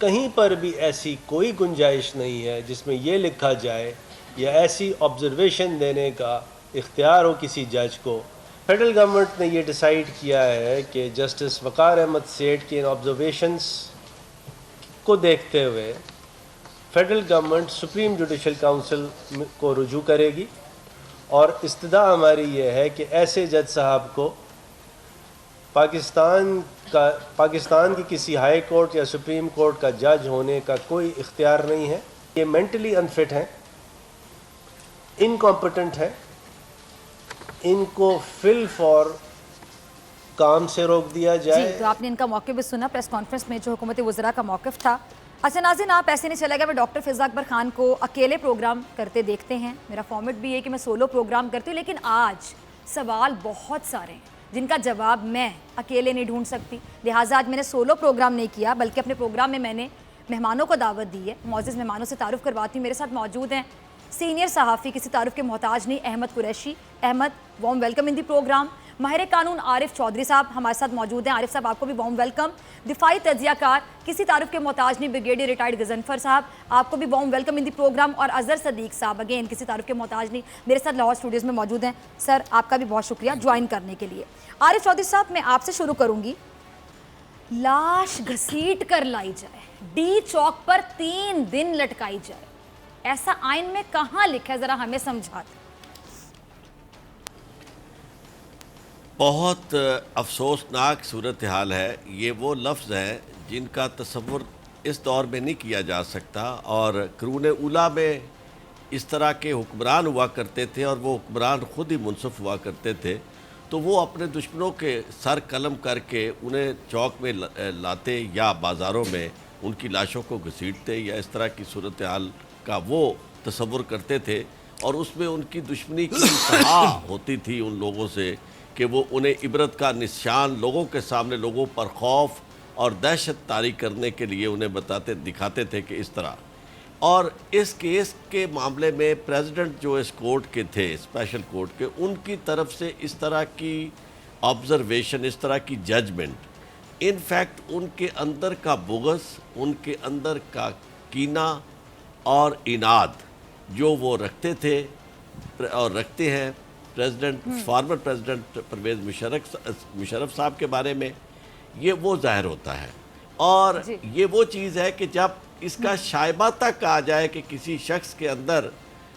کہیں پر بھی ایسی کوئی گنجائش نہیں ہے جس میں یہ لکھا جائے یا ایسی آبزرویشن دینے کا اختیار ہو کسی جج کو. فیڈرل گورنمنٹ نے یہ ڈیسائیڈ کیا ہے کہ جسٹس وقار احمد سیٹھ کی ان آبزرویشنس کو دیکھتے ہوئے federal government supreme judicial council کو رجوع کرے گی، اور استدعا ہماری یہ ہے کہ ایسے جج صاحب کو پاکستان کی کسی ہائی کورٹ یا سپریم کورٹ کا جج ہونے کا کوئی اختیار نہیں ہے. یہ مینٹلی انفٹ ہیں، انکمپٹنٹ ہیں، ان کو فل فور کام سے روک دیا جائے. جی، تو آپ نے ان کا موقف بھی سنا پریس کانفرنس میں جو حکومت وزراء کا موقف تھا. اچھا ناظرین، آپ ایسے نہیں چلے گا. میں ڈاکٹر فضا اکبر خان کو اکیلے پروگرام کرتے دیکھتے ہیں. میرا فارمیٹ بھی ہے کہ میں سولو پروگرام کرتی ہوں، لیکن آج سوال بہت سارے ہیں جن کا جواب میں اکیلے نہیں ڈھونڈ سکتی. لہٰذا آج میں نے سولو پروگرام نہیں کیا، بلکہ اپنے پروگرام میں نے مہمانوں کو دعوت دی ہے. معزز مہمانوں سے تعارف کرواتی ہوں. میرے ساتھ موجود ہیں سینئر صحافی، کسی تعارف کے محتاج نہیں، Ahmed Qureshi. Ahmed, warm welcome in the programme. ماہر قانون عارف چودھری صاحب ہمارے ساتھ موجود ہیں. عارف صاحب، آپ کو بھی وارم ویلکم. دفاعی تجزیہ کار، کسی تعارف کے محتاج نہیں، بریگیڈیئر ریٹائرڈ غضنفر صاحب، آپ کو بھی warm welcome in the programme. اور اظہر صدیق صاحب، اگین کسی تعارف کے محتاج نہیں، میرے ساتھ لاہور اسٹوڈیوز میں موجود ہیں. سر، آپ کا بھی بہت شکریہ جوائن کرنے کے لیے. عارف چودھری صاحب، میں آپ سے شروع کروں گی. لاش گھسیٹ کر لائی جائے، ڈی چوک پر 3 دن لٹکائی جائے، ایسا آئین میں کہاں لکھا ہے؟ ذرا ہمیں سمجھاتے. بہت افسوسناک صورتحال ہے. یہ وہ لفظ ہیں جن کا تصور اس دور میں نہیں کیا جا سکتا، اور قرون اولیٰ میں اس طرح کے حکمران ہوا کرتے تھے، اور وہ حکمران خود ہی منصف ہوا کرتے تھے. تو وہ اپنے دشمنوں کے سر قلم کر کے انہیں چوک میں لاتے یا بازاروں میں ان کی لاشوں کو گھسیٹتے، یا اس طرح کی صورتحال کا وہ تصور کرتے تھے. اور اس میں ان کی دشمنی کی انتہا ہوتی تھی ان لوگوں سے کہ وہ انہیں عبرت کا نشان لوگوں کے سامنے، لوگوں پر خوف اور دہشت طاری کرنے کے لیے انہیں دکھاتے تھے کہ اس طرح. اور اس کیس کے معاملے میں پریزیڈنٹ جو اس کورٹ کے تھے، اسپیشل کورٹ کے، ان کی طرف سے اس طرح کی آبزرویشن، اس طرح کی ججمنٹ، ان فیکٹ ان کے اندر کا بغض، ان کے اندر کا کینہ اور عناد جو وہ رکھتے تھے اور رکھتے ہیں فارمر پریزیڈنٹ پرویز مشرف صاحب کے بارے میں، یہ وہ ظاہر ہوتا ہے. اور یہ وہ چیز ہے کہ جب اس کا شائبہ تک آ جائے کہ کسی شخص کے اندر،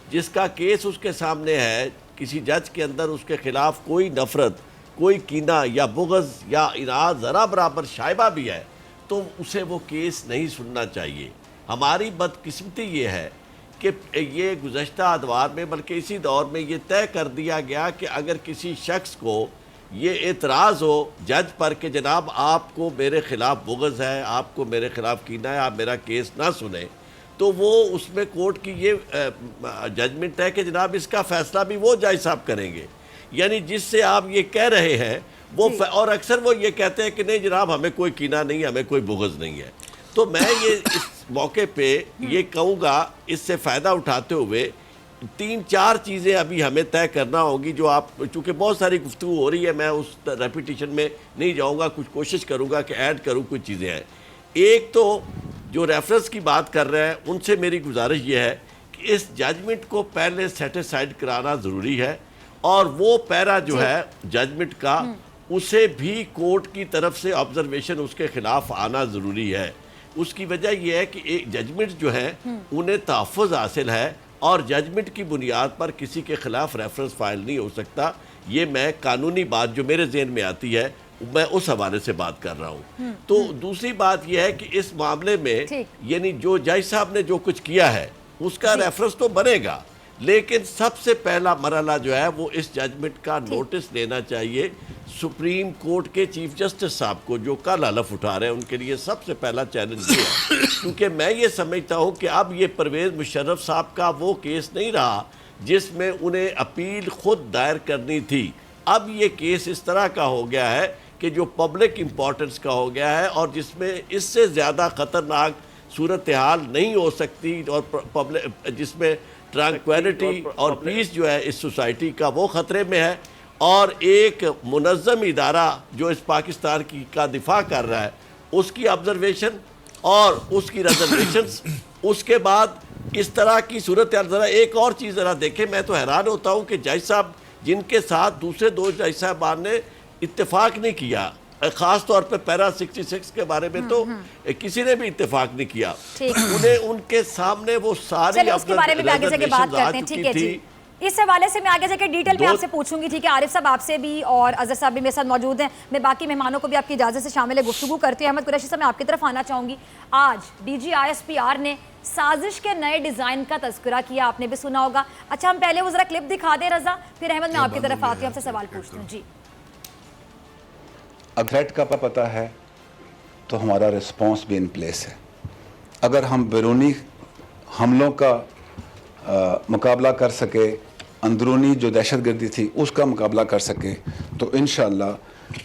جس کا کیس اس کے سامنے ہے، کسی جج کے اندر اس کے خلاف کوئی نفرت، کوئی کینہ یا بغض یا عناد ذرا برابر شائبہ بھی ہے، تو اسے وہ کیس نہیں سننا چاہیے. ہماری بدقسمتی یہ ہے کہ یہ گزشتہ ادوار میں، بلکہ اسی دور میں یہ طے کر دیا گیا کہ اگر کسی شخص کو یہ اعتراض ہو جج پر کہ جناب آپ کو میرے خلاف بغض ہے، آپ کو میرے خلاف کینہ ہے، آپ میرا کیس نہ سنیں، تو وہ اس میں کورٹ کی یہ ججمنٹ ہے کہ جناب اس کا فیصلہ بھی وہ جج صاحب کریں گے. یعنی جس سے آپ یہ کہہ رہے ہیں وہ اور اکثر وہ یہ کہتے ہیں کہ نہیں جناب ہمیں کوئی کینہ نہیں، ہمیں کوئی بغض نہیں ہے. تو میں یہ اس موقع پہ یہ کہوں گا، اس سے فائدہ اٹھاتے ہوئے 3-4 چیزیں ابھی ہمیں طے کرنا ہوگی، جو آپ، چونکہ بہت ساری گفتگو ہو رہی ہے، میں اس ریپیٹیشن میں نہیں جاؤں گا، کچھ کوشش کروں گا کہ ایڈ کروں کچھ چیزیں ہیں. ایک تو جو ریفرنس کی بات کر رہے ہیں ان سے میری گزارش یہ ہے کہ اس ججمنٹ کو پہلے سیٹسفائیڈ کرانا ضروری ہے، اور وہ پیرا جو ہے ججمنٹ کا، اسے بھی کورٹ کی طرف سے آبزرویشن اس کے خلاف آنا ضروری ہے. اس کی وجہ یہ ہے کہ ایک ججمنٹ جو ہے انہیں تحفظ حاصل ہے، اور ججمنٹ کی بنیاد پر کسی کے خلاف ریفرنس فائل نہیں ہو سکتا. یہ میں قانونی بات جو میرے ذہن میں آتی ہے میں اس حوالے سے بات کر رہا ہوں. تو دوسری بات یہ ہے کہ اس معاملے میں یعنی جو جج صاحب نے جو کچھ کیا ہے اس کا ریفرنس تو بنے گا، لیکن سب سے پہلا مرحلہ جو ہے وہ اس ججمنٹ کا نوٹس لینا چاہیے سپریم کورٹ کے چیف جسٹس صاحب کو، جو کل حلف اٹھا رہے ہیں. ان کے لیے سب سے پہلا چیلنج یہ ہے، کیونکہ میں یہ سمجھتا ہوں کہ اب یہ پرویز مشرف صاحب کا وہ کیس نہیں رہا جس میں انہیں اپیل خود دائر کرنی تھی. اب یہ کیس اس طرح کا ہو گیا ہے کہ جو پبلک امپورٹنس کا ہو گیا ہے، اور جس میں اس سے زیادہ خطرناک صورتحال نہیں ہو سکتی، اور جس میں ٹرانکویلٹی اور پیس جو ہے اس سوسائٹی کا وہ خطرے میں ہے. اور ایک منظم ادارہ جو اس پاکستان کا دفاع کر رہا ہے، اس کی آبزرویشن اور اس کی ریزرویشنز. اس کے بعد اس طرح کی صورتحال. ذرا ایک اور چیز ذرا دیکھیں, میں تو حیران ہوتا ہوں کہ جج صاحب جن کے ساتھ دوسرے دو جج صاحبان نے اتفاق نہیں کیا, خاص طور پہ پیرا 66 کے بارے میں تو کسی نے بھی اتفاق نہیں کیا. انہیں ان کے سامنے وہ ساری اس کے بارے میں آگے جا کے بات کرتے ہیں. ٹھیک ہے جی, اس حوالے سے میں آگے جا کے ڈیٹیل میں آپ سے پوچھوں گی. ٹھیک ہے عارف صاحب, آپ سے بھی, اور اظہر صاحب بھی میرے ساتھ موجود ہیں. میں باقی مہمانوں کو بھی آپ کی اجازت سے شامل گفتگو کرتی ہوں. احمد قریشی صاحب, میں آپ کی طرف آنا چاہوں گی. آج ڈی جی ISPR نے سازش کے نئے ڈیزائن کا تذکرہ کیا, آپ نے بھی سنا ہوگا. اچھا, ہم پہلے وہ ذرا کلپ دکھا دیں رضا, پھر احمد میں آپ کی طرف آتی ہوں, آپ سے سوال پوچھتی ہوں. جی, تھریٹ کا پتہ ہے تو ہمارا رسپانس بھی ان پلیس ہے. اگر ہم بیرونی حملوں کا مقابلہ کر سکے, اندرونی جو دہشت گردی تھی اس کا مقابلہ کر سکے, تو انشاءاللہ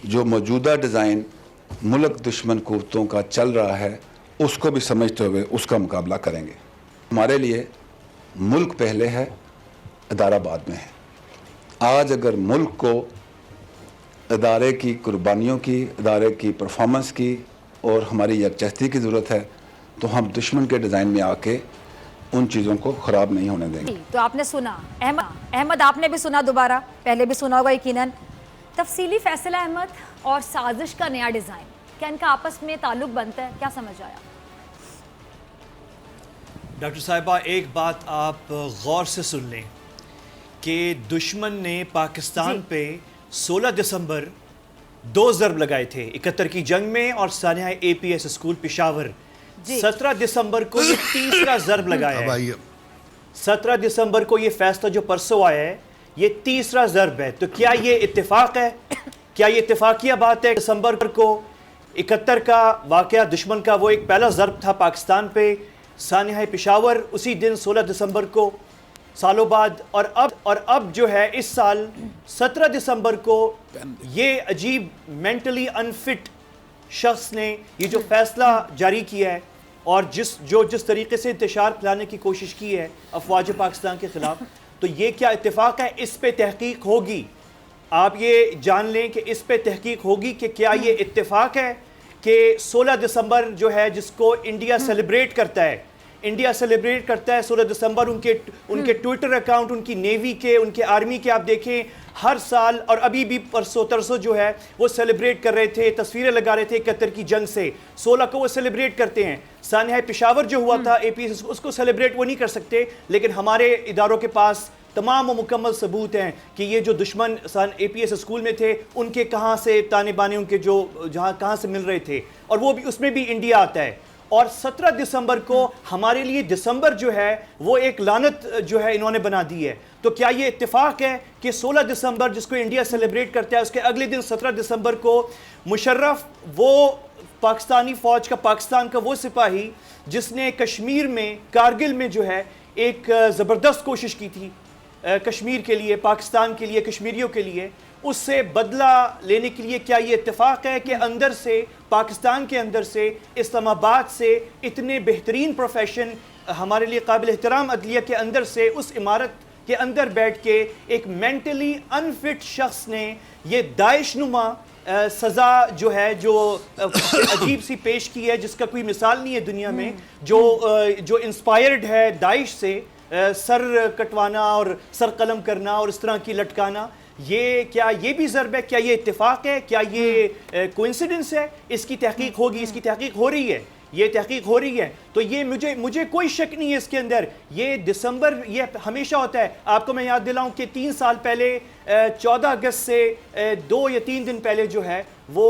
جو موجودہ ڈیزائن ملک دشمن قوتوں کا چل رہا ہے اس کو بھی سمجھتے ہوئے اس کا مقابلہ کریں گے. ہمارے لیے ملک پہلے ہے, ادارہ بعد میں ہے. آج اگر ملک کو ادارے کی قربانیوں کی, ادارے کی پرفارمنس کی اور ہماری یکجہتی کی ضرورت ہے, تو ہم دشمن کے ڈیزائن میں آ کے ان چیزوں کو خراب نہیں ہونے دیں گے. تو آپ نے سنا, احمد آپ نے بھی سنا, دوبارہ پہلے بھی سنا ہوگا یقیناً. تفصیلی فیصلہ احمد اور سازش کا نیا ڈیزائن, کیا ان کا آپس میں تعلق بنتا ہے, کیا سمجھ آیا؟ ڈاکٹر صاحبہ, ایک بات آپ غور سے سن لیں کہ دشمن نے پاکستان پہ 16 دسمبر 2 ضرب لگائے تھے, 71 کی جنگ میں اور سانحہ APS اسکول پشاور. 17 دسمبر کو یہ تیسرا ضرب لگایا ہے. 17 دسمبر کو یہ فیصلہ جو پرسوں آیا ہے یہ تیسرا ضرب ہے. تو کیا یہ اتفاق ہے؟ کیا یہ اتفاقیہ بات ہے؟ دسمبر کو 71 کا واقعہ, دشمن کا وہ ایک پہلا ضرب تھا پاکستان پہ, سانحہ پشاور اسی دن 16 دسمبر کو, سالوں بعد. اور اب جو ہے اس سال 17 دسمبر کو یہ عجیب مینٹلی انفٹ شخص نے یہ جو فیصلہ جاری کیا ہے اور جس طریقے سے انتشار پھیلانے کی کوشش کی ہے افواج پاکستان کے خلاف, تو یہ کیا اتفاق ہے؟ اس پہ تحقیق ہوگی. آپ یہ جان لیں کہ اس پہ تحقیق ہوگی کہ کیا یہ اتفاق ہے کہ 16 دسمبر جو ہے جس کو انڈیا سیلیبریٹ کرتا ہے, انڈیا سیلیبریٹ کرتا ہے 16 دسمبر. ان کے ٹویٹر اکاؤنٹ, ان کی نیوی کے, ان کے آرمی کے آپ دیکھیں ہر سال, اور ابھی بھی پرسوں ترسوں جو ہے وہ سیلیبریٹ کر رہے تھے, تصویریں لگا رہے تھے 71 کی جنگ سے. 16 کو وہ سیلیبریٹ کرتے ہیں. سانحہ پشاور جو ہوا تھا APS, اس کو سیلیبریٹ وہ نہیں کر سکتے, لیکن ہمارے اداروں کے پاس تمام و مکمل ثبوت ہیں کہ یہ جو دشمن APS اسکول میں تھے ان کے کہاں سے تانے بانے, ان کے جو جہاں کہاں سے مل رہے تھے, اور وہ بھی اس میں بھی انڈیا آتا ہے. اور 17 دسمبر کو ہمارے لیے دسمبر جو ہے وہ ایک لعنت جو ہے انہوں نے بنا دی ہے. تو کیا یہ اتفاق ہے کہ 16 دسمبر جس کو انڈیا سیلیبریٹ کرتا ہے اس کے اگلے دن 17 دسمبر کو مشرف, وہ پاکستانی فوج کا, پاکستان کا وہ سپاہی جس نے کشمیر میں, کارگل میں جو ہے ایک زبردست کوشش کی تھی کشمیر کے لیے, پاکستان کے لیے, کشمیریوں کے لیے, اس سے بدلہ لینے کے لیے, کیا یہ اتفاق ہے کہ اندر سے, پاکستان کے اندر سے, اسلام آباد سے اتنے بہترین پروفیشن ہمارے لیے قابل احترام عدلیہ کے اندر سے, اس عمارت کے اندر بیٹھ کے ایک مینٹلی انفٹ شخص نے یہ داعش نما سزا جو ہے جو عجیب سی پیش کی ہے, جس کا کوئی مثال نہیں ہے دنیا میں, جو انسپائرڈ ہے داعش سے, سر کٹوانا اور سر قلم کرنا اور اس طرح کی لٹکانا. کیا یہ بھی ضرب ہے؟ کیا یہ اتفاق ہے؟ کیا یہ کوئنسیڈنس ہے؟ اس کی تحقیق ہوگی, اس کی تحقیق ہو رہی ہے, یہ تحقیق ہو رہی ہے. تو یہ مجھے کوئی شک نہیں ہے اس کے اندر. یہ دسمبر یہ ہمیشہ ہوتا ہے. آپ کو میں یاد دلاؤں کہ 3 سال پہلے 14 اگست سے 2 یا 3 دن پہلے جو ہے وہ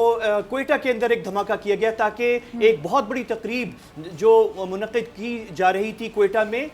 کوئٹہ کے اندر ایک دھماکہ کیا گیا تاکہ ایک بہت بڑی تقریب جو منعقد کی جا رہی تھی کوئٹہ میں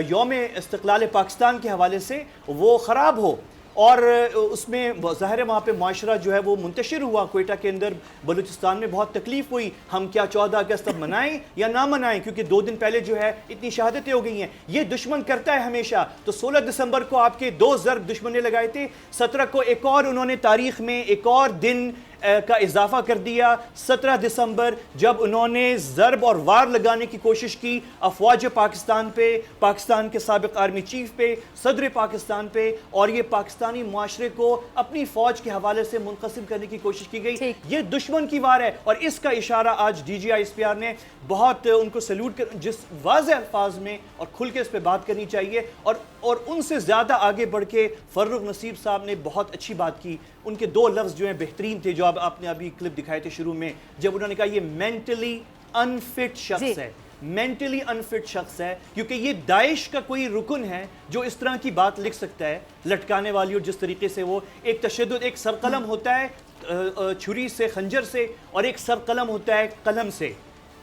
یوم استقلال پاکستان کے حوالے سے وہ خراب ہو. اور اس میں ظاہر ہے وہاں پہ معاشرہ جو ہے وہ منتشر ہوا کوئٹہ کے اندر, بلوچستان میں بہت تکلیف ہوئی. ہم کیا 14 اگست اب منائیں یا نہ منائیں, کیونکہ 2 دن پہلے جو ہے اتنی شہادتیں ہو گئی ہیں. یہ دشمن کرتا ہے ہمیشہ. تو 16 دسمبر کو آپ کے 2 ضرب دشمن نے لگائے تھے, 17 کو ایک اور انہوں نے تاریخ میں ایک اور دن کا اضافہ کر دیا 17 دسمبر جب انہوں نے ضرب اور وار لگانے کی کوشش کی افواج پاکستان پہ، پاکستان کے سابق آرمی چیف پہ، صدر پاکستان پہ، اور یہ پاکستانی معاشرے کو اپنی فوج کے حوالے سے منقسم کرنے کی کوشش کی گئی. یہ دشمن کی وار ہے، اور اس کا اشارہ آج D G I S P R نے بہت ان کو سیلوٹ کر، جس واضح الفاظ میں اور کھل کے اس پہ بات کرنی چاہیے. اور ان سے زیادہ آگے بڑھ کے فرخ نصیب صاحب نے بہت اچھی بات کی. ان کے 2 لفظ جو ہیں بہترین تھے، جو آپ نے ابھی کلپ دکھائے تھے شروع میں، جب انہوں نے کہا یہ مینٹلی انفٹ شخص ہے، مینٹلی انفٹ شخص ہے، کیونکہ یہ داعش کا کوئی رکن ہے جو اس طرح کی بات لکھ سکتا ہے لٹکانے والی. اور جس طریقے سے وہ ایک تشدد، ایک سر قلم ہوتا ہے چھری سے، خنجر سے، اور ایک سر قلم ہوتا ہے قلم سے.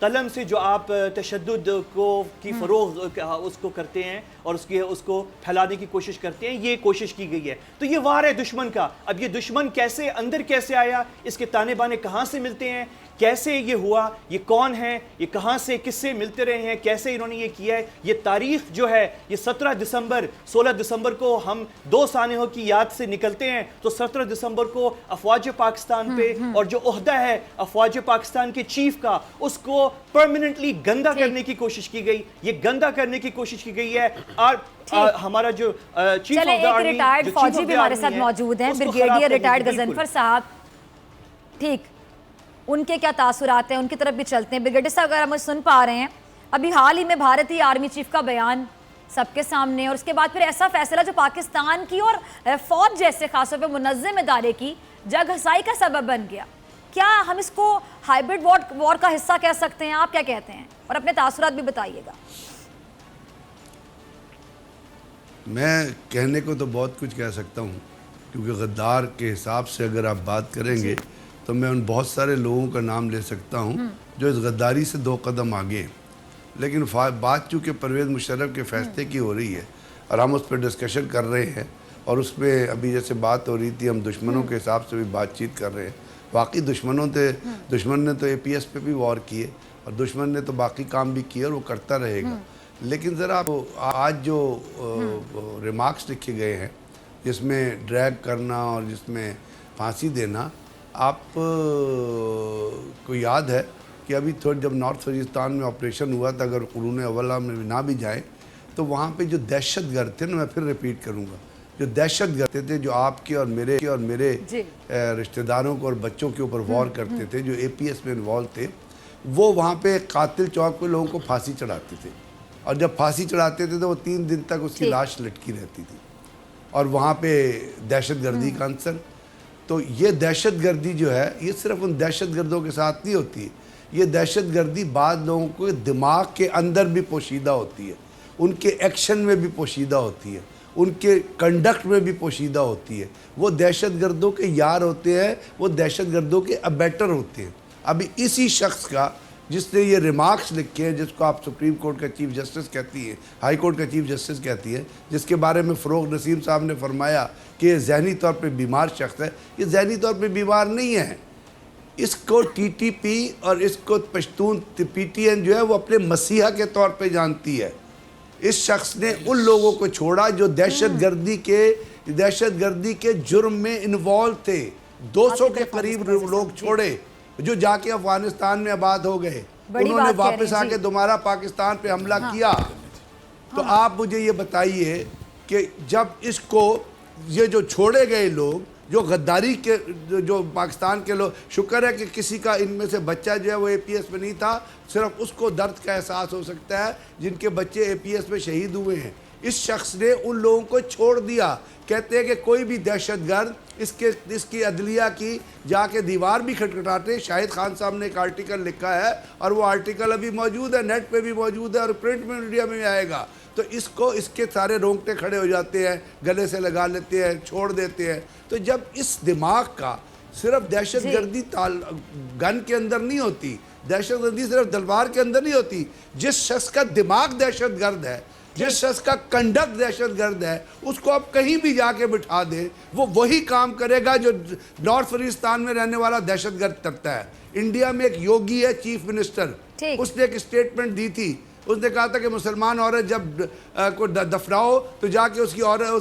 قلم سے جو آپ تشدد کی فروغ اس کو کرتے ہیں اور اس کو پھیلانے کی کوشش کرتے ہیں، یہ کوشش کی گئی ہے. تو یہ وار ہے دشمن کا. اب یہ دشمن کیسے اندر کیسے آیا، اس کے تانے بانے کہاں سے ملتے ہیں، کیسے یہ ہوا، یہ کون ہے، یہ کہاں سے کس سے ملتے رہے ہیں، کیسے انہوں نے یہ کیا ہے. یہ تاریخ جو ہے یہ 17 دسمبر 16 دسمبر کو ہم 2 سانحوں کی یاد سے نکلتے ہیں، تو 17 دسمبر کو افواج پاکستان پہ اور جو عہدہ ہے افواج پاکستان کے چیف کا، اس کو پرماننٹلی گندا کرنے کی کوشش کی گئی. یہ گندا کرنے کی کوشش کی گئی ہے. ہمارا جو chief of the army, retired فوجی بھی ہمارے ساتھ موجود ہیں، بریگیڈیئر ریٹائرڈ غضنفر صاحب. ٹھیک، ان کے کیا تاثرات ہیں، ان کی طرف بھی چلتے ہیں. بریگیڈیئر صاحب اگر ہم سن پا رہے ہیں، ابھی حال ہی میں بھارتی آرمی چیف کا بیان سب کے سامنے، اور اس کے بعد پھر ایسا فیصلہ جو پاکستان کی اور فوج جیسے خاص طور پہ منظم ادارے کی جگ ہسائی کا سبب بن گیا. کیا ہم اس کو ہائبرڈ وار کا حصہ کہہ سکتے ہیں؟ آپ کیا کہتے ہیں؟ اور اپنے تاثرات بھی بتائیے گا. میں کہنے کو تو بہت کچھ کہہ سکتا ہوں، کیونکہ غدار کے حساب سے اگر آپ بات کریں گے تو میں ان بہت سارے لوگوں کا نام لے سکتا ہوں جو اس غداری سے 2 قدم آگے ہیں. لیکن بات چونکہ پرویز مشرف کے فیصلے کی ہو رہی ہے اور ہم اس پہ ڈسکشن کر رہے ہیں، اور اس پہ ابھی جیسے بات ہو رہی تھی ہم دشمنوں کے حساب سے بھی بات چیت کر رہے ہیں. واقعی دشمن نے تو اے پی ایس پہ بھی وار کیے، اور دشمن نے تو باقی کام بھی کیے اور وہ کرتا رہے گا. لیکن ذرا آج جو ریمارکس لکھے گئے ہیں جس میں ڈریگ کرنا اور جس میں پھانسی دینا، آپ کو یاد ہے کہ ابھی جب نارتھ وزیرستان میں آپریشن ہوا تھا، اگر قرون اولا میں نہ بھی جائیں تو وہاں پہ جو دہشت گرد تھے نا، میں پھر ریپیٹ کروں گا، جو دہشت گرد تھے جو آپ کے اور میرے رشتہ داروں کو اور بچوں کے اوپر وار کرتے تھے، جو اے پی ایس میں انوالو تھے، وہ وہاں پہ قاتل چوک پہ لوگوں کو پھانسی چڑھاتے تھے. اور جب پھانسی چڑھاتے تھے تو وہ 3 دن تک اس کی لاش لٹکی رہتی تھی، اور وہاں پہ دہشت گردی کا عنصر. تو یہ دہشت گردی جو ہے یہ صرف ان دہشت گردوں کے ساتھ نہیں ہوتی ہے، یہ دہشت گردی بعض لوگوں کو دماغ کے اندر بھی پوشیدہ ہوتی ہے، ان کے ایکشن میں بھی پوشیدہ ہوتی ہے، ان کے کنڈکٹ میں بھی پوشیدہ ہوتی ہے. وہ دہشت گردوں کے یار ہوتے ہیں، وہ دہشت گردوں کے ابیٹر ہوتے ہیں. ابھی اسی شخص کا جس نے یہ ریمارکس لکھے ہیں، جس کو آپ سپریم کورٹ کا چیف جسٹس کہتی ہیں، ہائی کورٹ کا چیف جسٹس کہتی ہے، جس کے بارے میں فروغ نسیم صاحب نے فرمایا کہ یہ ذہنی طور پہ بیمار شخص ہے. یہ ذہنی طور پہ بیمار نہیں ہے. اس کو ٹی ٹی پی اور اس کو پشتون پی ٹی این جو ہے وہ اپنے مسیحا کے طور پہ جانتی ہے. اس شخص نے ان لوگوں کو چھوڑا جو دہشت گردی کے جرم میں انوالو تھے. 200 کے قریب لوگ چھوڑے جو جا کے افغانستان میں آباد ہو گئے، انہوں نے واپس آ کے دوبارہ پاکستان پہ حملہ کیا. تو آپ مجھے یہ بتائیے کہ جب اس کو یہ جو چھوڑے گئے لوگ جو غداری کے جو پاکستان کے لوگ، شکر ہے کہ کسی کا ان میں سے بچہ جو ہے وہ اے پی ایس میں نہیں تھا، صرف اس کو درد کا احساس ہو سکتا ہے جن کے بچے اے پی ایس میں شہید ہوئے ہیں. اس شخص نے ان لوگوں کو چھوڑ دیا. کہتے ہیں کہ کوئی بھی دہشت گرد اس کی عدلیہ کی جا کے دیوار بھی کھٹکھٹاتے. شاہد خان صاحب نے ایک آرٹیکل لکھا ہے اور وہ آرٹیکل ابھی موجود ہے، نیٹ پہ بھی موجود ہے اور پرنٹ میڈیا میں بھی آئے گا. تو اس کے سارے رونگٹے کھڑے ہو جاتے ہیں، گلے سے لگا لیتے ہیں، چھوڑ دیتے ہیں. تو جب اس دماغ کا صرف دہشت گردی گن کے اندر نہیں ہوتی، دہشت گردی صرف تلوار کے اندر نہیں ہوتی. جس شخص کا دماغ دہشت گرد ہے، جس شخص کا کنڈکٹ دہشت گرد ہے، اس کو آپ کہیں بھی جا کے بٹھا دیں، وہ وہی کام کرے گا جو نارتھ وزیرستان میں رہنے والا دہشت گرد کرتا ہے. انڈیا میں ایک یوگی ہے چیف منسٹر، اس نے ایک اسٹیٹمنٹ دی تھی. اس نے کہا تھا کہ مسلمان عورت جب کو دفناؤ تو جا کے اس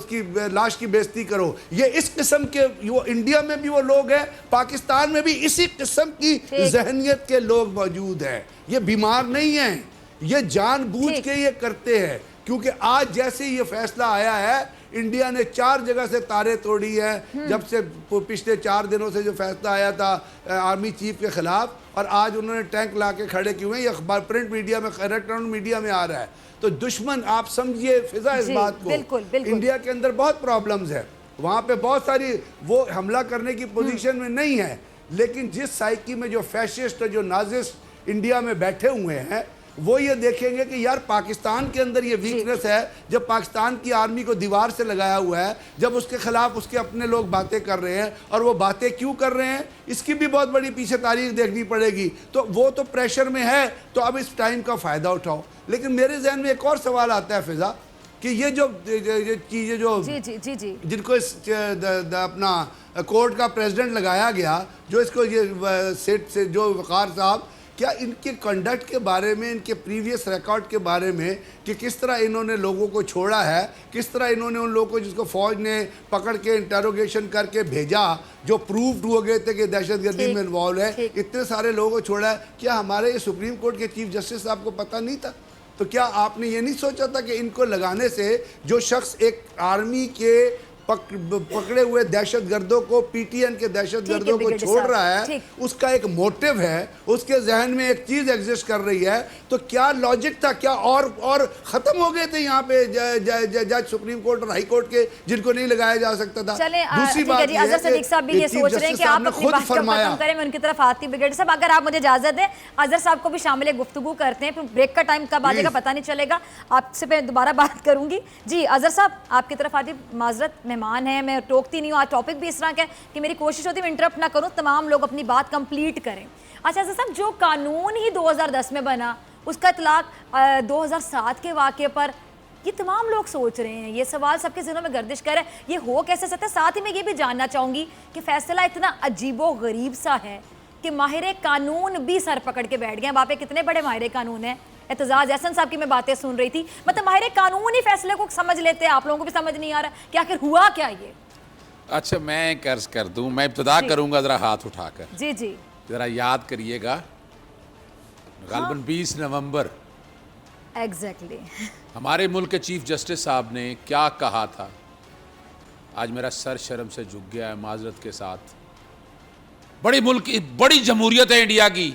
کی لاش کی بےعزتی کرو. یہ اس قسم کے وہ انڈیا میں بھی وہ لوگ ہیں, پاکستان میں بھی اسی قسم کی ذہنیت کے لوگ موجود ہیں. یہ بیمار نہیں ہیں, یہ جان بوجھ کے یہ کرتے ہیں. کیونکہ آج جیسے یہ فیصلہ آیا ہے, انڈیا نے 4 جگہ سے تارے توڑی ہے جب سے پچھلے 4 دنوں سے جو فیصلہ آیا تھا آرمی چیف کے خلاف, اور آج انہوں نے ٹینک لا کے کھڑے کیے ہوئے ہیں. یہ اخبار پرنٹ میڈیا میں, الیکٹرانک میڈیا میں آ رہا ہے. تو دشمن آپ سمجھیے فضا اس بات کو, انڈیا کے اندر بہت پرابلمز ہے, وہاں پہ بہت ساری وہ حملہ کرنے کی پوزیشن میں نہیں ہے, لیکن جس سائیکی میں جو فیشسٹ جو نازسٹ انڈیا میں بیٹھے ہوئے ہیں وہ یہ دیکھیں گے کہ یار پاکستان کے اندر یہ ویکنس ہے. جب پاکستان کی آرمی کو دیوار سے لگایا ہوا ہے, جب اس کے خلاف اس کے اپنے لوگ باتیں کر رہے ہیں, اور وہ باتیں کیوں کر رہے ہیں اس کی بھی بہت بڑی پیچھے تاریخ دیکھنی پڑے گی. تو وہ تو پریشر میں ہے, تو اب اس ٹائم کا فائدہ اٹھاؤ. لیکن میرے ذہن میں ایک اور سوال آتا ہے فضا, کہ یہ جو چیزیں جو جن کو اپنا کورٹ کا پریزیڈنٹ لگایا گیا, جو اس کو یہ سیٹ سے جو وقار صاحب, کیا ان کے کنڈکٹ کے بارے میں, ان کے پریویس ریکارڈ کے بارے میں, کہ کس طرح انہوں نے لوگوں کو چھوڑا ہے, کس طرح انہوں نے ان لوگوں کو جس کو فوج نے پکڑ کے انٹروگیشن کر کے بھیجا, جو پروفڈ ہو گئے تھے کہ دہشت گردی میں انوالو ہے, اتنے سارے لوگوں کو چھوڑا ہے, کیا ہمارے سپریم کورٹ کے چیف جسٹس صاحب کو پتہ نہیں تھا؟ تو کیا آپ نے یہ نہیں سوچا تھا کہ ان کو لگانے سے جو شخص ایک آرمی کے پکڑے ہوئے دہشت گردوں کو, پی ٹی این کے دہشت گردوں کو چھوڑ رہا ہے, اس کا ایک موٹیو ہے, اس کے ذہن میں ایک چیز ایگزسٹ کر رہی ہے, تو کیا لاجک تھا؟ کیا اور ختم ہو گئے تھے یہاں پہ جج سپریم کورٹ اور ہائی کورٹ کے, جن کو نہیں لگایا جا سکتا تھا؟ دوسری بات یہ ہے کہ صاحب بھی یہ سوچ رہے ہیں کہ آپ اپنی بات ختم کریں, میں ان کی طرف آتی. بریگیڈیئر صاحب اگر آپ مجھے اجازت دیں, اظہر صاحب کو بھی شامل گفتگو کرتے ہیں, پھر بریک کا ٹائم کب آ جائے گا پتہ نہیں چلے گا, آپ سے میں دوبارہ بات کروں گی. جی اظہر صاحب آپ کی طرف آتی. معذرت, مہمان ہیں, میں ٹوکتی نہیں ہوں, آج ٹاپک بھی اس طرح کا ہے کہ میری کوشش ہوتی ہے میں انٹرپٹ نہ کروں, تمام لوگ اپنی بات کمپلیٹ کریں. اچھا صاحب, جو قانون ہی 2010 میں بنا, اس کا اطلاق 2007 کے واقعے پر, یہ تمام لوگ سوچ رہے ہیں, یہ سوال سب کے ذہنوں میں گردش کر رہا ہے, یہ ہو کیسے سکتا ہے؟ ساتھ ہی میں یہ بھی جاننا چاہوں گی کہ فیصلہ اتنا عجیب و غریب سا ہے کہ ماہر قانون بھی سر پکڑ کے بیٹھ گئے. وہاں پہ کتنے بڑے ماہر قانون ہیں, اعتزاز احسن صاحب کی میں باتیں سن رہی تھی, مطلب ماہر قانون ہی فیصلے کو سمجھ لیتے ہیں, آپ لوگوں کو بھی سمجھ نہیں آ رہا کہ آخر ہوا کیا یہ. اچھا میں عرض کر دوں, میں ابتدا کروں گا ذرا ہاتھ اٹھا کر. جی ذرا یاد کریے گا, غالباً 20 نومبر ایگزیکٹلی ہمارے ملک کے چیف جسٹس صاحب نے کیا کہا تھا. آج میرا سر شرم سے جھک گیا ہے معذرت کے ساتھ. بڑی ملک, بڑی جمہوریت ہے انڈیا کی.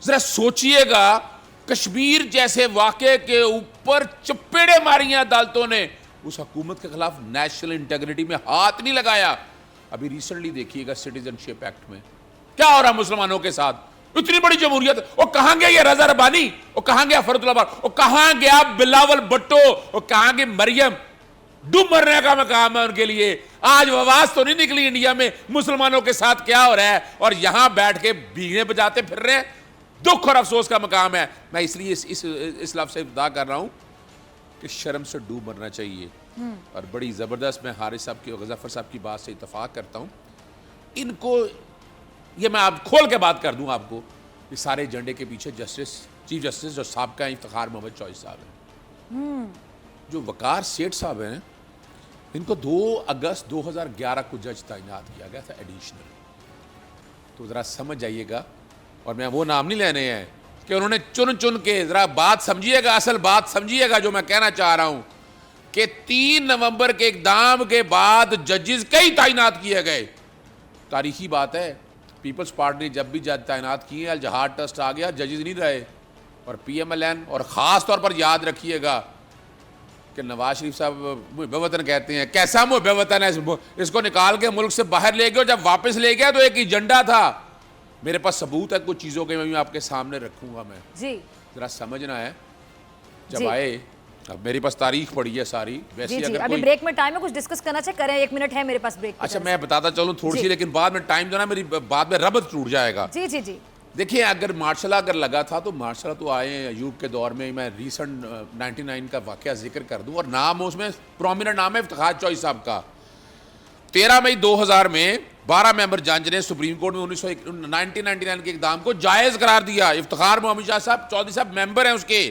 ذرا سوچئے گا, کشمیر جیسے واقعے کے اوپر چپیڑے ماری ہیں عدالتوں نے, اس حکومت کے خلاف نیشنل انٹیگریٹی میں ہاتھ نہیں لگایا. ابھی ریسنٹلی دیکھیے گا سٹیزن شپ ایکٹ میں کیا ہو رہا مسلمانوں کے ساتھ. اتنی بڑی جمہوریت, اور کہاں گیا یہ رضا ربانی, اور کہاں گیا فرد اللہ, اور کہاں گیا بلاول بھٹو, اور کہاں گیا مریم. ڈوب مرنے کا مقام ہے ان کے لیے. آج آواز تو نہیں نکلی انڈیا میں مسلمانوں کے ساتھ کیا ہو رہا ہے, اور یہاں بیٹھ کے بینے بجاتے پھر رہے ہیں. دکھ اور افسوس کا مقام ہے. میں اس لیے اس لفظ سے ابتدا کر رہا ہوں کہ شرم سے ڈوب مرنا چاہیے. اور بڑی زبردست, میں حارث صاحب کی اور غظفر صاحب کی بات سے اتفاق کرتا ہوں. ان کو یہ میں آپ کھول کے بات کر دوں آپ کو, یہ سارے ایجنڈے کے پیچھے چیف جسٹس جو سابقہ افتخار محمد چوہدری صاحب ہیں, جو وقار سیٹھ صاحب ہیں, ان کو 2 اگست 2011 کو جج تعینات کیا گیا تھا ایڈیشنل. تو ذرا سمجھ جائیے گا, اور میں وہ نام نہیں لینے ہیں کہ انہوں نے چن کے, ذرا بات سمجھیے گا, اصل بات سمجھیے گا جو میں کہنا چاہ رہا ہوں, کہ 3 نومبر کے اقدام کے بعد ججز کئی تعینات کیے گئے. تاریخی بات ہے, پیپلز پارٹی نے جب بھی جج تعینات کیے, الجہاد ٹرسٹ آ گیا, ججز نہیں رہے. اور پی ایم ایل این, اور خاص طور پر یاد رکھیے گا کہ نواز شریف صاحب محب وطن کہتے ہیں, کیسا محب وطن ہے, اس کو نکال کے ملک سے باہر لے گئے, اور جب واپس لے گیا تو ایک ایجنڈا تھا. میرے پاس ثبوت ہے کچھ چیزوں کے, میں آپ کے سامنے رکھوں گا. میں ذرا سمجھنا ہے, جب آئے, اب میرے پاس تاریخ پڑی ہے ساری. ویسے اگر ابھی بریک میں ٹائم ہے, کچھ ڈسکس کرنا چاہے کریں, 1 منٹ ہے میرے پاس بریک. اچھا میں بتاتا چلوں تھوڑی سی, لیکن بعد میں ٹائم جو نا میری بعد میں ربط ٹوٹ جائے گا. جی دیکھیں, اگر مارشل اگر لگا تھا تو مارشل تو آئے ہیں ایوب کے دور میں. میں ریسنٹ 99 کا واقعہ ذکر کر دوں, اور نام اس میں پرومیننٹ نام ہے افتخار چوہدری صاحب کا. 13 مئی 2000 میں 12 ممبر جج نے سپریم کورٹ میں 1999 کے اقدام کو جائز قرار دیا. افتخار محمد شاہ صاحب چوہدری صاحب ممبر ہیں اس کے.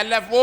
LFO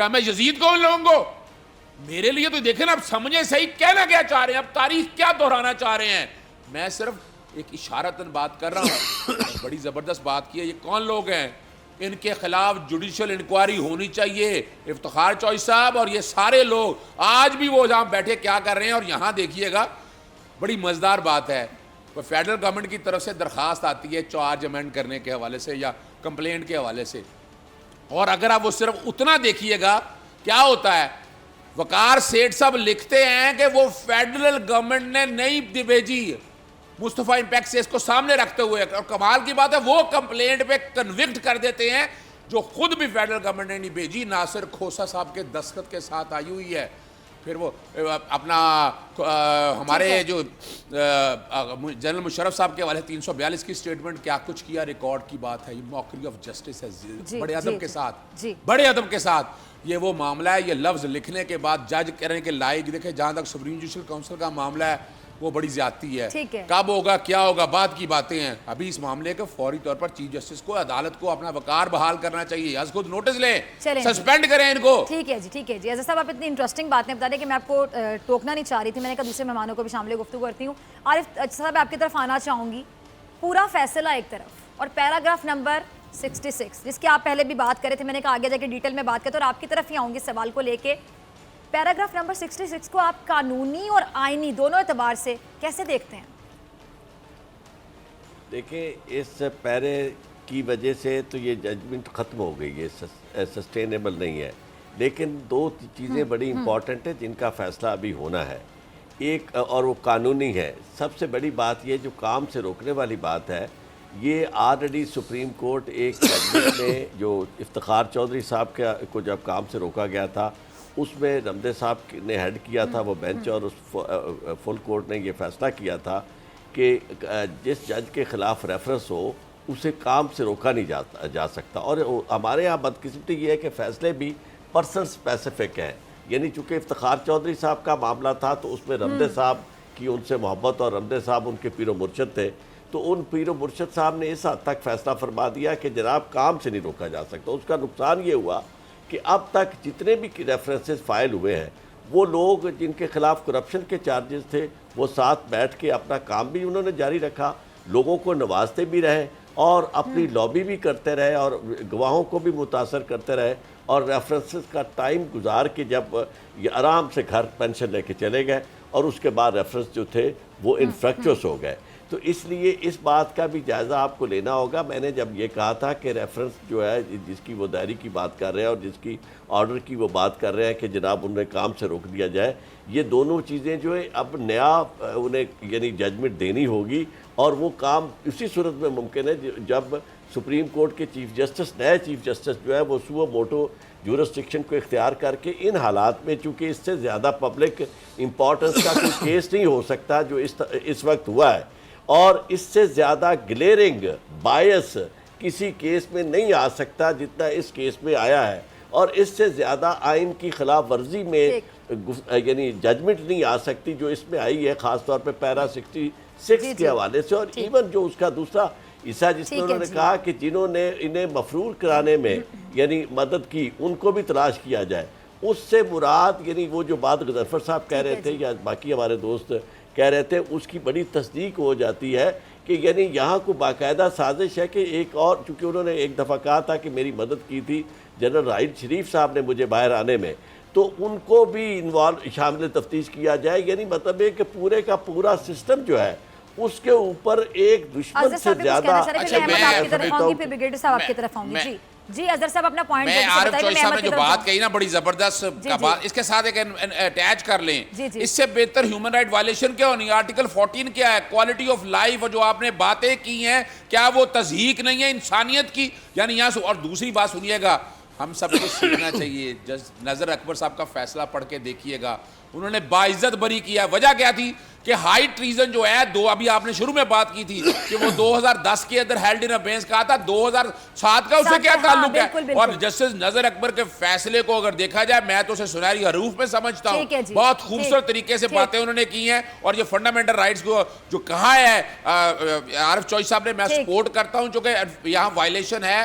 کیا میں یزید کو ان لوگوں کو؟ میرے لیے تو دیکھیں نا، اب سمجھیں صحیح کہنا کیا چاہ رہے ہیں، اب تاریخ کیا دہرانا چاہ رہے ہیں. میں صرف ایک اشارتاً بات کر رہا ہوں. بڑی زبردست بات کی ہے. یہ کون لوگ ہیں؟ ان کے خلاف جوڈیشل انکوائری ہونی چاہیے. افتخار چوہدری صاحب اور یہ سارے لوگ آج بھی وہ جہاں بیٹھے کیا کر رہے ہیں. اور یہاں دیکھیے گا بڑی مزدار بات ہے، فیڈرل گورنمنٹ کی طرف سے درخواست آتی ہے چارج امینڈ کرنے کے حوالے سے یا کمپلینٹ کے حوالے سے، اور اگر آپ وہ صرف اتنا دیکھیے گا کیا ہوتا ہے. وقار سیٹھ صاحب لکھتے ہیں کہ وہ فیڈرل گورنمنٹ نے نہیں بھیجی مصطفیٰ امپیکٹ سے اس کو سامنے رکھتے ہوئے، اور کمال کی بات ہے وہ کمپلینٹ پہ کنوکٹ کر دیتے ہیں جو خود بھی فیڈرل گورنمنٹ نے نہیں بھیجی، ناصر کھوسا صاحب کے دستخط کے ساتھ آئی ہوئی ہے. پھر وہ اپنا ہمارے جو جنرل مشرف صاحب کے والے 342 کی سٹیٹمنٹ کیا کچھ کیا ریکارڈ کی بات ہے. یہ موکری آف جسٹس ہے بڑے ادب کے ساتھ، بڑے ادب کے ساتھ. یہ وہ معاملہ ہے، یہ لفظ لکھنے کے بعد جج کہہ رہے ہیں کہ لائق. دیکھیں جہاں تک سپریم جوڈیشل کونسل کا معاملہ ہے وہ بڑی زیادتی ہے. کب ہوگا کیا ہوگا بعد کی باتیں ہیں. ابھی اس معاملے کے فوری طور پر چیف جسٹس کو عدالت کو اپنا وقار بحال کرنا چاہیے. از خود نوٹس لیں، سسپینڈ کریں ان کو. ٹھیک ہے جی، ٹھیک ہے جی. اظہر صاحب آپ اتنی انٹرسٹنگ باتیں بتا دیں کہ میں آپ کو ٹوکنا نہیں چاہ رہی تھی. میں نے کہا دوسرے مہمانوں کو بھی شامل گفتگو کرتی ہوں. عارف صاحب آپ کی طرف آنا چاہوں گی. پورا فیصلہ ایک طرف اور پیراگراف نمبر 66 جس کی آپ پہلے بھی بات کرے تھے، میں نے کہا آگے جا کے ڈیٹیل میں بات کرتے اور آپ کی طرف ہی آؤں گی سوال کو لے کے. پیراگراف نمبر 66 کو آپ قانونی اور آئینی دونوں اعتبار سے کیسے دیکھتے ہیں؟ دیکھیں اس پیرے کی وجہ سے تو یہ ججمنٹ ختم ہو گئی ہے، سسٹینیبل نہیں ہے. لیکن دو چیزیں بڑی امپورٹنٹ ہیں جن کا فیصلہ ابھی ہونا ہے. ایک اور وہ قانونی ہے. سب سے بڑی بات یہ جو کام سے روکنے والی بات ہے، یہ آلریڈی سپریم کورٹ ایک ججمنٹ میں جو افتخار چودھری صاحب کو جب کام سے روکا گیا تھا اس میں رمدے صاحب نے ہیڈ کیا تھا وہ بینچ، اور اس فل کورٹ نے یہ فیصلہ کیا تھا کہ جس جج کے خلاف ریفرنس ہو اسے کام سے روکا نہیں جا سکتا. اور ہمارے ہاں بدقسمتی یہ ہے کہ فیصلے بھی پرسن اسپیسیفک ہیں. یعنی چونکہ افتخار چودھری صاحب کا معاملہ تھا تو اس میں رمدے صاحب کی ان سے محبت، اور رمدے صاحب ان کے پیر و مرشد تھے، تو ان پیر و مرشد صاحب نے اس حد تک فیصلہ فرما دیا کہ جناب کام سے نہیں روکا جا سکتا. اس کا نقصان یہ ہوا کہ اب تک جتنے بھی ریفرنسز فائل ہوئے ہیں وہ لوگ جن کے خلاف کرپشن کے چارجز تھے وہ ساتھ بیٹھ کے اپنا کام بھی انہوں نے جاری رکھا، لوگوں کو نوازتے بھی رہے اور اپنی لابی بھی کرتے رہے اور گواہوں کو بھی متاثر کرتے رہے، اور ریفرنسز کا ٹائم گزار کے جب یہ آرام سے گھر پینشن لے کے چلے گئے، اور اس کے بعد ریفرنس جو تھے وہ انفریکچوس ہو گئے. تو اس لیے اس بات کا بھی جائزہ آپ کو لینا ہوگا. میں نے جب یہ کہا تھا کہ ریفرنس جو ہے جس کی وہ دائری کی بات کر رہے ہیں اور جس کی آرڈر کی وہ بات کر رہے ہیں کہ جناب انہیں کام سے روک دیا جائے، یہ دونوں چیزیں جو ہے اب نیا انہیں یعنی ججمنٹ دینی ہوگی، اور وہ کام اسی صورت میں ممکن ہے جب سپریم کورٹ کے چیف جسٹس، نئے چیف جسٹس جو ہے وہ سو موٹو جورسڈکشن کو اختیار کر کے ان حالات میں، چونکہ اس سے زیادہ پبلک امپورٹنس کا کوئی کیس نہیں ہو سکتا جو اس وقت ہوا ہے، اور اس سے زیادہ گلیئرنگ بائس کسی کیس میں نہیں آ سکتا جتنا اس کیس میں آیا ہے، اور اس سے زیادہ آئین کی خلاف ورزی میں یعنی ججمنٹ نہیں آ سکتی جو اس میں آئی ہے، خاص طور پہ پیرا 66 کے حوالے سے. اور ایون جو اس کا دوسرا حصہ جس میں انہوں نے کہا کہ جنہوں نے انہیں مفرور کرانے میں یعنی مدد کی ان کو بھی تلاش کیا جائے، اس سے مراد یعنی وہ جو بات غضنفر صاحب کہہ رہے تھے یا باقی ہمارے دوست کہہ رہے تھے، اس کی بڑی تصدیق ہو جاتی ہے کہ یعنی یہاں کو باقاعدہ سازش ہے کہ ایک اور، چونکہ انہوں نے ایک دفعہ کہا تھا کہ میری مدد کی تھی جنرل راحیل شریف صاحب نے مجھے باہر آنے میں، تو ان کو بھی شامل تفتیش کیا جائے. یعنی مطلب ہے کہ پورے کا پورا سسٹم جو ہے اس کے اوپر ایک دشمن سے زیادہ. جی اظہر صاحب اپنا پوائنٹ میں عارف چوہدری صاحب نے جو بات کہی نا بڑی زبردست بات، اس کے ساتھ ایک اٹیچ کر لیں. اس سے بہتر ہیومن رائٹ وائلیشن کیا ہونی؟ آرٹیکل 14 کیا ہے؟ Quality of life. جو آپ نے باتیں کی ہیں کیا وہ تضحیق نہیں ہے انسانیت کی؟ یعنی یہاں سے. اور دوسری بات سنیے گا، ہم سب کو سیکھنا چاہیے. جج نظر اکبر صاحب کا فیصلہ پڑھ کے دیکھیے گا، انہوں نے باعزت بری کیا. وجہ کیا تھی کہ ہائی ٹریزن جو ہے ابھی آپ نے شروع میں بات کی تھی کہ وہ 2010 کے اندر ہیلڈ ان ابینس کہا تھا، 2007 کا اسے کیا تعلق ہے؟ اور جسٹس نظر اکبر کے فیصلے کو اگر دیکھا جائے میں تو اسے سنہری حروف میں سمجھتا ہوں. بہت خوبصورت طریقے سے باتیں انہوں نے کی ہیں، اور یہ فنڈامنٹل رائٹس کو جو کہا ہے عارف چوہدری صاحب نے، میں سپورٹ کرتا ہوں چونکہ یہاں وائلیشن ہے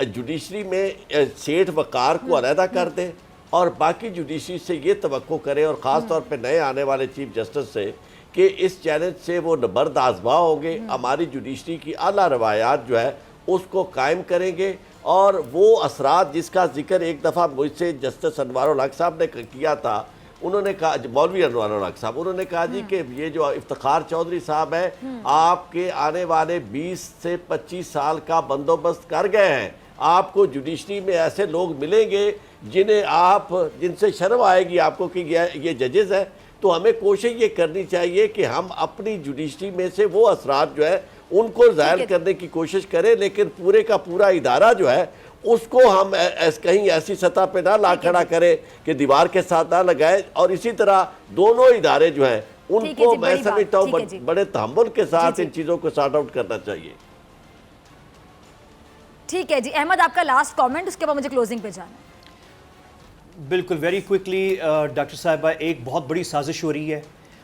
جوڈیشری میں سیٹھ وقار کو علیحدہ کر دے اور باقی جوڈیشری سے یہ توقع کرے، اور خاص طور پہ نئے آنے والے چیف جسٹس سے، کہ اس چیلنج سے وہ نبرد آزما ہوں گے، ہماری جوڈیشری کی اعلیٰ روایات جو ہے اس کو قائم کریں گے، اور وہ اثرات جس کا ذکر ایک دفعہ مجھ سے جسٹس انوار الحق صاحب نے کیا تھا، انہوں نے کہا، مولوی انوار الحق صاحب، انہوں نے کہا جی کہ یہ جو افتخار چودھری صاحب ہیں آپ کے آنے والے 20 سے 25 سال کا بندوبست کر گئے ہیں، آپ کو جوڈیشری میں ایسے لوگ ملیں گے جن سے شرم آئے گی آپ کو کہ یہ ججز ہیں، تو ہمیں کوشش یہ کرنی چاہیے کہ ہم اپنی جوڈیشری میں سے وہ اثرات جو ہے ان کو ظاہر کرنے کی کوشش کریں، لیکن پورے کا پورا ادارہ جو ہے اس کو ہم کہیں ایسی سطح پہ نہ لا کھڑا کریں کہ دیوار کے ساتھ نہ لگائیں، اور اسی طرح دونوں ادارے جو ہیں ان کو میں سمجھتا ہوں بڑے تحمل کے ساتھ ان چیزوں کو سارٹ آؤٹ کرنا چاہیے۔ ٹھیک ہے جی، احمد آپ کا لاسٹ کامنٹ، اس کے بعد مجھے کلوزنگ پہ جانا ہے۔ بالکل ویری کوئکلی ڈاکٹر صاحبہ، ایک بہت بڑی سازش ہو رہی ہے،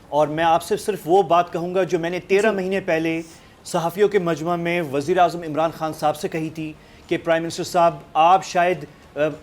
اور میں آپ سے صرف وہ بات کہوں گا جو میں نے 13 مہینے پہلے صحافیوں کے مجمع میں وزیر اعظم عمران خان صاحب سے کہی تھی کہ پرائم منسٹر صاحب آپ شاید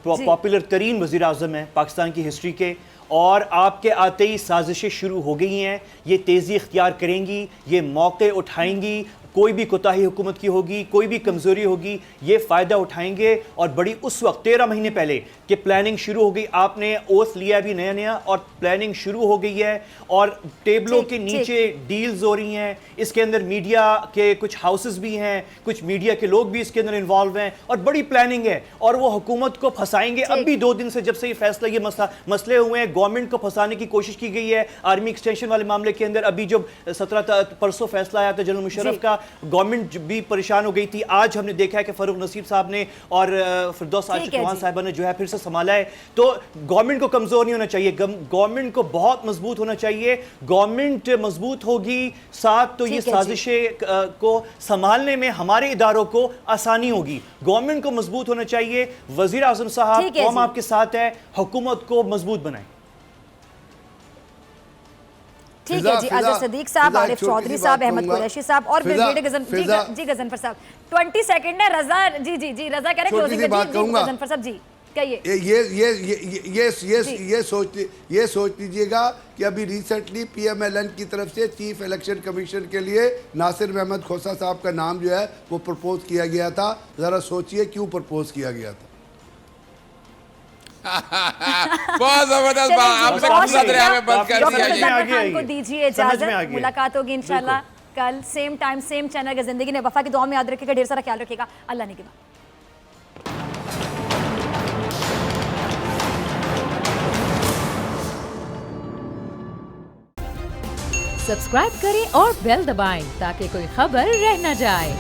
پاپولر ترین وزیر اعظم ہیں پاکستان کی ہسٹری کے، اور آپ کے آتے ہی سازشیں شروع ہو گئی ہیں، یہ تیزی اختیار کریں گی، یہ موقع اٹھائیں گی، کوئی بھی کوتاہی حکومت کی ہوگی، کوئی بھی کمزوری ہوگی، یہ فائدہ اٹھائیں گے، اور بڑی اس وقت 13 مہینے پہلے کہ پلاننگ شروع ہو گئی، آپ نے اوتھ لیا بھی نیا اور پلاننگ شروع ہو گئی ہے، اور ٹیبلوں کے نیچے ڈیلز ہو رہی ہیں، اس کے اندر میڈیا کے کچھ ہاؤسز بھی ہیں، کچھ میڈیا کے لوگ بھی اس کے اندر انوالو ہیں، اور بڑی پلاننگ ہے، اور وہ حکومت کو پھنسائیں گے۔ اب بھی 2 دن سے جب سے یہ فیصلہ، یہ مسئلے ہوئے ہیں، گورنمنٹ کو پھنسانے کی کوشش کی گئی ہے آرمی ایکسٹینشن والے معاملے کے اندر۔ ابھی جو 17 پرسوں فیصلہ آیا تھا جنرل مشرف کا، گورنمنٹ بھی پریشان ہو گئی تھی۔ آج ہم نے دیکھا ہے کہ فاروق نصیر صاحب نے اور فردوس عاشق چوہان صاحبہ نے جو ہے پھر سے سنبھالا ہے۔ تو گورنمنٹ کو کمزور نہیں ہونا چاہیے، گورنمنٹ کو بہت مضبوط ہونا چاہیے۔ گورنمنٹ مضبوط ہوگی، ساتھ تو یہ سازشیں کو سنبھالنے میں ہمارے اداروں کو آسانی ہوگی۔ گورنمنٹ کو مضبوط ہونا چاہیے۔ وزیر اعظم صاحب، قوم آپ کے ساتھ ہے، حکومت کو مضبوط بنائیں۔ ٹھیک ہے جی، اظہر صدیق صاحب، عارف چودھری صاحب، احمد قریشی صاحب، اور جی غضنفر صاحب 20 سیکنڈ ہے۔ رضا جی رضا کہہ رہے کلوزنگ پہ، جی غضنفر صاحب جی کہیے۔ یہ سوچ لیجئے گا کہ ابھی recently P M L N کی طرف سے چیف الیکشن کمیشن کے لیے ناصر محمد کھوسہ صاحب کا نام جو ہے وہ پرپوز کیا گیا تھا، ذرا سوچئے کیوں پرپوز کیا گیا تھا۔ بہت زبردست بات، آپ سے پورا دریا میں بند کر دیا جی۔ ڈاکٹر خان کو دیجیے اجازت، ملاقات ہوگی انشاءاللہ کل سیم ٹائم سیم چینل کے زندگی نے وفا کی دعا میں یاد رکھے گا، ڈھیر سارا خیال رکھے گا، اللہ نے کہا۔ سبسکرائب کریں اور بیل دبائیں تاکہ کوئی خبر رہ نہ جائے۔